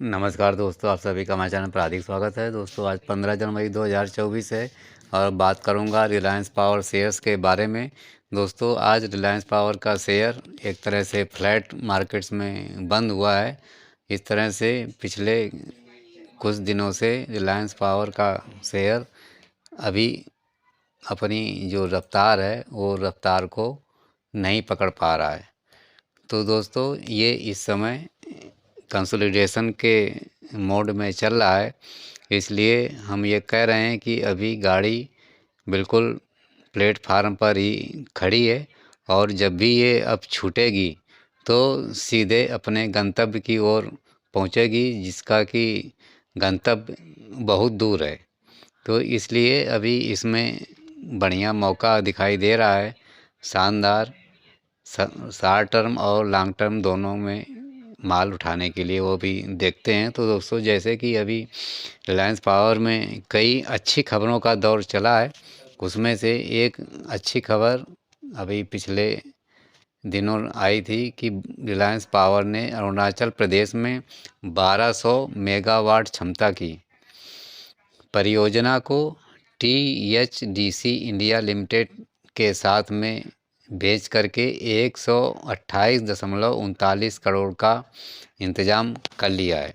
नमस्कार दोस्तों, आप सभी का हमारे चैनल पर हार्दिक स्वागत है। दोस्तों आज 15 जनवरी 2024 है और बात करूंगा रिलायंस पावर शेयर्स के बारे में। दोस्तों आज रिलायंस पावर का शेयर एक तरह से फ्लैट मार्केट्स में बंद हुआ है। इस तरह से पिछले कुछ दिनों से रिलायंस पावर का शेयर अभी अपनी जो रफ्तार है वो रफ्तार को नहीं पकड़ पा रहा है। तो दोस्तों ये इस समय कंसोलिडेशन के मोड में चल रहा है, इसलिए हम ये कह रहे हैं कि अभी गाड़ी बिल्कुल प्लेटफार्म पर ही खड़ी है और जब भी ये अब छूटेगी तो सीधे अपने गंतव्य की ओर पहुंचेगी, जिसका कि गंतव्य बहुत दूर है। तो इसलिए अभी इसमें बढ़िया मौका दिखाई दे रहा है, शानदार शॉर्ट टर्म और लॉन्ग टर्म दोनों में माल उठाने के लिए। वो भी देखते हैं। तो दोस्तों जैसे कि अभी रिलायंस पावर में कई अच्छी खबरों का दौर चला है, उसमें से एक अच्छी खबर अभी पिछले दिनों आई थी कि रिलायंस पावर ने अरुणाचल प्रदेश में 1200 मेगावाट क्षमता की परियोजना को THDC इंडिया लिमिटेड के साथ में बेच करके 128.39 करोड़ का इंतज़ाम कर लिया है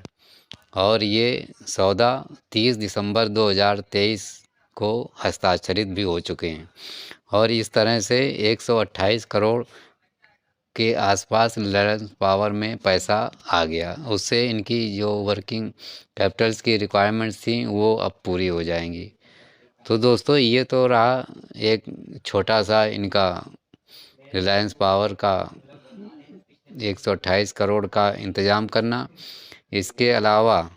और ये सौदा 30 दिसंबर 2023 को हस्ताक्षरित भी हो चुके हैं। और इस तरह से 128 करोड़ के आसपास रिलायंस पावर में पैसा आ गया। उससे इनकी जो वर्किंग कैपिटल्स की रिक्वायरमेंट्स थी वो अब पूरी हो जाएंगी। तो दोस्तों ये तो रहा एक छोटा सा इनका रिलायंस पावर का 128 करोड़ का इंतज़ाम करना। इसके अलावा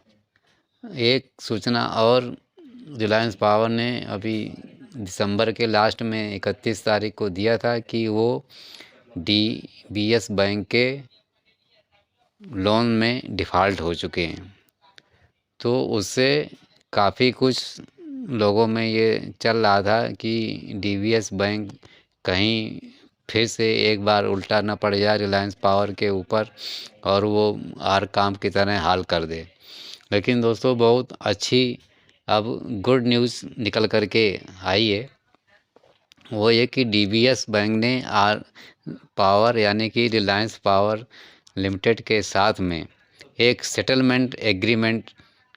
एक सूचना और रिलायंस पावर ने अभी दिसंबर के लास्ट में 31 तारीख को दिया था कि वो DBS बैंक के लोन में डिफ़ॉल्ट हो चुके हैं। तो उससे काफ़ी कुछ लोगों में ये चल रहा था कि DBS बैंक कहीं फिर से एक बार उल्टा न पड़ जाए रिलायंस पावर के ऊपर और वो आर काम की तरह हाल कर दे। लेकिन दोस्तों बहुत अच्छी अब गुड न्यूज़ निकल कर के आई है। वो ये कि DBS बैंक ने आर पावर यानी कि रिलायंस पावर लिमिटेड के साथ में एक सेटलमेंट एग्रीमेंट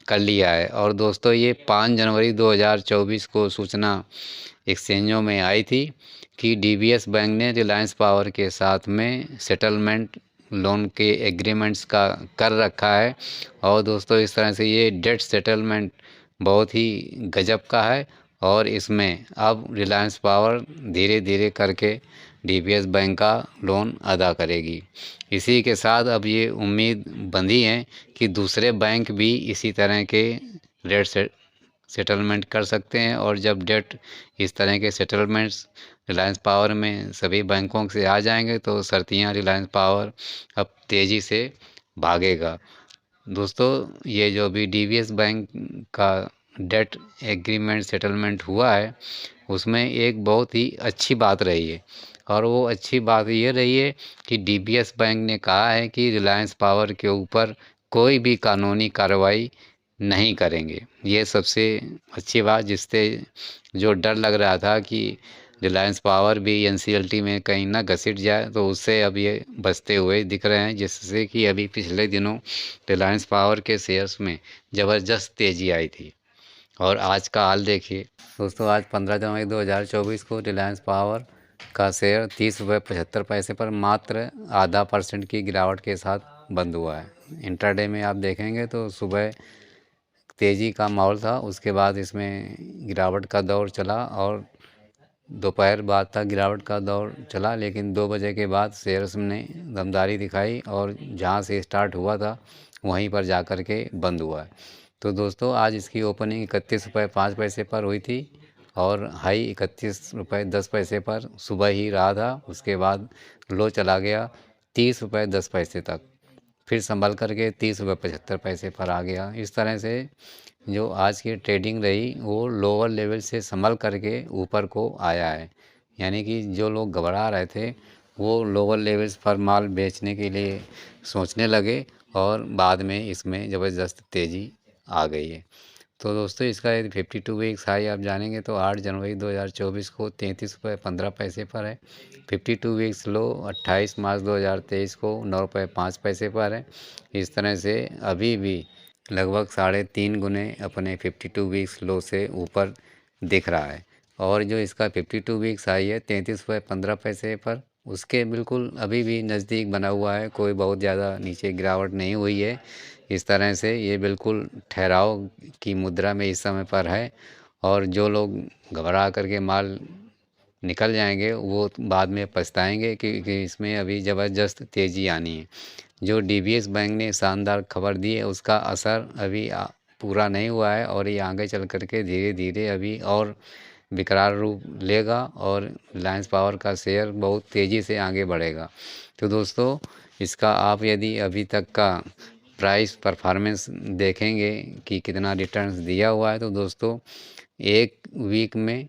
कर लिया है। और दोस्तों ये 5 जनवरी 2024 को सूचना एक्सचेंजों में आई थी कि DBS बैंक ने रिलायंस पावर के साथ में सेटलमेंट लोन के एग्रीमेंट्स का कर रखा है। और दोस्तों इस तरह से ये डेट सेटलमेंट बहुत ही गजब का है और इसमें अब रिलायंस पावर धीरे धीरे करके DBS बैंक का लोन अदा करेगी। इसी के साथ अब ये उम्मीद बंधी है कि दूसरे बैंक भी इसी तरह के डेट सेटलमेंट कर सकते हैं। और जब डेट इस तरह के सेटलमेंट्स रिलायंस पावर में सभी बैंकों से आ जाएंगे तो शर्तियाँ रिलायंस पावर अब तेज़ी से भागेगा। दोस्तों ये जो भी DBS बैंक का डेट एग्रीमेंट सेटलमेंट हुआ है उसमें एक बहुत ही अच्छी बात रही है। और वो अच्छी बात ये रही है कि DBS बैंक ने कहा है कि रिलायंस पावर के ऊपर कोई भी कानूनी कार्रवाई नहीं करेंगे। ये सबसे अच्छी बात, जिससे जो डर लग रहा था कि रिलायंस पावर भी NCLT में कहीं ना घसीट जाए तो उससे अब ये बचते हुए दिख रहे हैं। जिससे कि अभी पिछले दिनों रिलायंस पावर के शेयर्स में ज़बरदस्त तेज़ी आई थी और आज का हाल देखिए। दोस्तों आज 15 जनवरी 2024 को रिलायंस पावर का शेयर 30.75 पर मात्र ½ % की गिरावट के साथ बंद हुआ है। इंट्राडे में आप देखेंगे तो सुबह तेज़ी का माहौल था, उसके बाद इसमें गिरावट का दौर चला और दोपहर बाद तक गिरावट का दौर चला। लेकिन 2 बजे के बाद शेयर्स ने दमदारी दिखाई और जहां से स्टार्ट हुआ था वहीं पर जा कर के बंद हुआ है। तो दोस्तों आज इसकी ओपनिंग 31.05 पर हुई थी और हाई 31.10 पर सुबह ही रहा था। उसके बाद लो चला गया 30.10 तक, फिर संभल करके 30.75 पर आ गया। इस तरह से जो आज की ट्रेडिंग रही वो लोअर लेवल से संभल करके ऊपर को आया है। यानी कि जो लोग घबरा रहे थे वो लोअर लेवल्स पर माल बेचने के लिए सोचने लगे और बाद में इसमें ज़बरदस्त तेज़ी आ गई है। तो दोस्तों इसका यदि 52 वीक्स हाई आप जानेंगे तो 8 जनवरी 2024 को 33 रुपये 15 पैसे पर है। 52 वीक्स लो 28 मार्च 2023 को 9 रुपये 5 पैसे पर है। इस तरह से अभी भी लगभग 3.5 गुने अपने 52 वीक्स लो से ऊपर दिख रहा है। और जो इसका 52 वीक्स हाई है 33 रुपये 15 पैसे पर, उसके बिल्कुल अभी भी नज़दीक बना हुआ है, कोई बहुत ज़्यादा नीचे गिरावट नहीं हुई है। इस तरह से ये बिल्कुल ठहराव की मुद्रा में इस समय पर है। और जो लोग घबरा करके माल निकल जाएंगे वो बाद में पछताएंगे क्योंकि इसमें अभी ज़बरदस्त तेज़ी आनी है। जो डीबीएस बैंक ने शानदार खबर दी है उसका असर अभी पूरा नहीं हुआ है और ये आगे चल करके धीरे धीरे अभी और विकराल रूप लेगा और रिलायंस पावर का शेयर बहुत तेज़ी से आगे बढ़ेगा। तो दोस्तों इसका आप यदि अभी तक का प्राइस परफॉर्मेंस देखेंगे कि कितना रिटर्न्स दिया हुआ है तो दोस्तों एक वीक में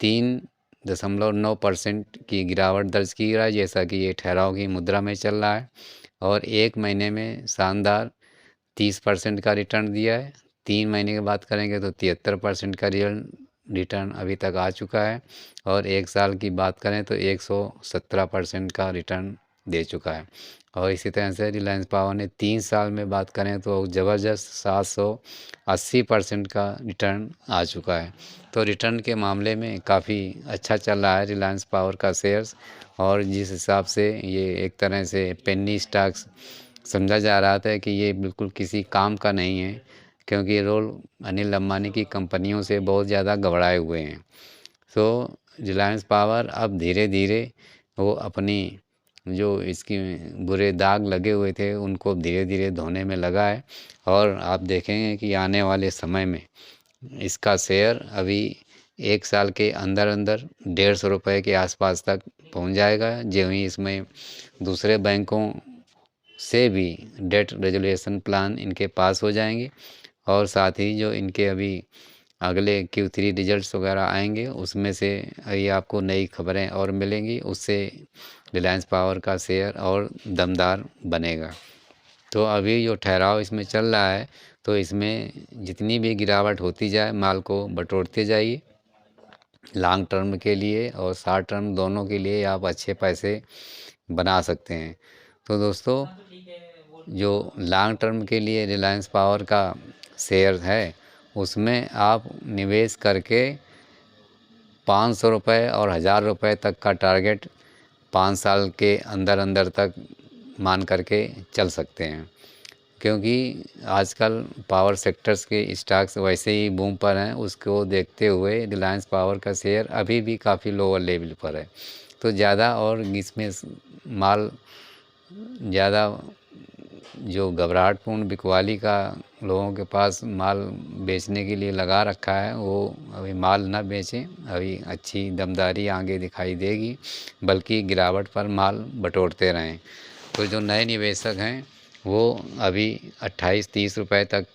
3.9% की गिरावट दर्ज की रहा है, जैसा कि ये ठहराव की मुद्रा में चल रहा है। और एक महीने में शानदार 30% का रिटर्न दिया है। 3 महीने की बात करेंगे तो 73% का रिटर्न अभी तक आ चुका है। और 1 साल की बात करें तो 117% का रिटर्न दे चुका है। और इसी तरह से रिलायंस पावर ने 3 साल में बात करें तो ज़बरदस्त 780% का रिटर्न आ चुका है। तो रिटर्न के मामले में काफ़ी अच्छा चल रहा है रिलायंस पावर का शेयर्स। और जिस हिसाब से ये एक तरह से पेनी स्टॉक्स समझा जा रहा था कि ये बिल्कुल किसी काम का नहीं है, क्योंकि रोल अनिल अंबानी की कंपनियों से बहुत ज़्यादा घबराए हुए हैं। तो रिलायंस पावर अब धीरे धीरे वो अपनी जो इसकी बुरे दाग लगे हुए थे उनको धीरे धीरे धोने में लगा है। और आप देखेंगे कि आने वाले समय में इसका शेयर अभी 1 साल के अंदर अंदर 150 रुपये के आसपास तक पहुंच जाएगा। जो ही इसमें दूसरे बैंकों से भी डेट रेजुलेशन प्लान इनके पास हो जाएंगे और साथ ही जो इनके अभी अगले Q3 रिजल्ट्स वगैरह आएंगे उसमें से ये आपको नई खबरें और मिलेंगी, उससे रिलायंस पावर का शेयर और दमदार बनेगा। तो अभी जो ठहराव इसमें चल रहा है तो इसमें जितनी भी गिरावट होती जाए माल को बटोरते जाइए। लॉन्ग टर्म के लिए और शॉर्ट टर्म दोनों के लिए आप अच्छे पैसे बना सकते हैं। तो दोस्तों जो लॉन्ग टर्म के लिए रिलायंस पावर का शेयर है उसमें आप निवेश करके 500 रुपये और 1000 रुपये तक का टारगेट 5 साल के अंदर अंदर तक मान करके चल सकते हैं। क्योंकि आजकल पावर सेक्टर्स के स्टॉक्स वैसे ही बूम पर हैं, उसको देखते हुए रिलायंस पावर का शेयर अभी भी काफ़ी लोअर लेवल पर है। तो ज़्यादा और इसमें माल ज़्यादा जो घबराहटपूर्ण बिकवाली का लोगों के पास माल बेचने के लिए लगा रखा है वो अभी माल ना बेचें। अभी अच्छी दमदारी आगे दिखाई देगी, बल्कि गिरावट पर माल बटोरते रहें। तो जो नए निवेशक हैं वो अभी 28-30 रुपये तक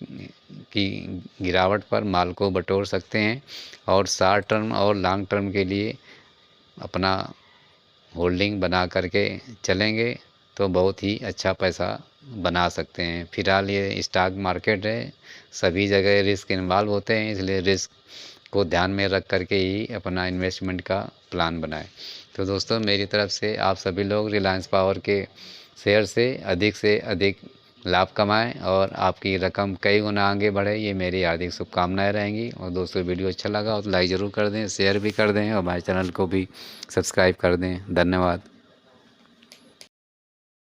की गिरावट पर माल को बटोर सकते हैं और शॉर्ट टर्म और लॉन्ग टर्म के लिए अपना होल्डिंग बना करके चलेंगे तो बहुत ही अच्छा पैसा बना सकते हैं। फिलहाल ये स्टॉक मार्केट है, सभी जगह रिस्क इन्वॉल्व होते हैं, इसलिए रिस्क को ध्यान में रख करके ही अपना इन्वेस्टमेंट का प्लान बनाएं। तो दोस्तों मेरी तरफ से आप सभी लोग रिलायंस पावर के शेयर से अधिक लाभ कमाएं और आपकी रकम कई गुना आगे बढ़े, ये मेरी हार्दिक शुभकामनाएं रहेंगी। और दोस्तों वीडियो अच्छा लगा तो लाइक ज़रूर कर दें, शेयर भी कर दें और हमारे चैनल को भी सब्सक्राइब कर दें। धन्यवाद।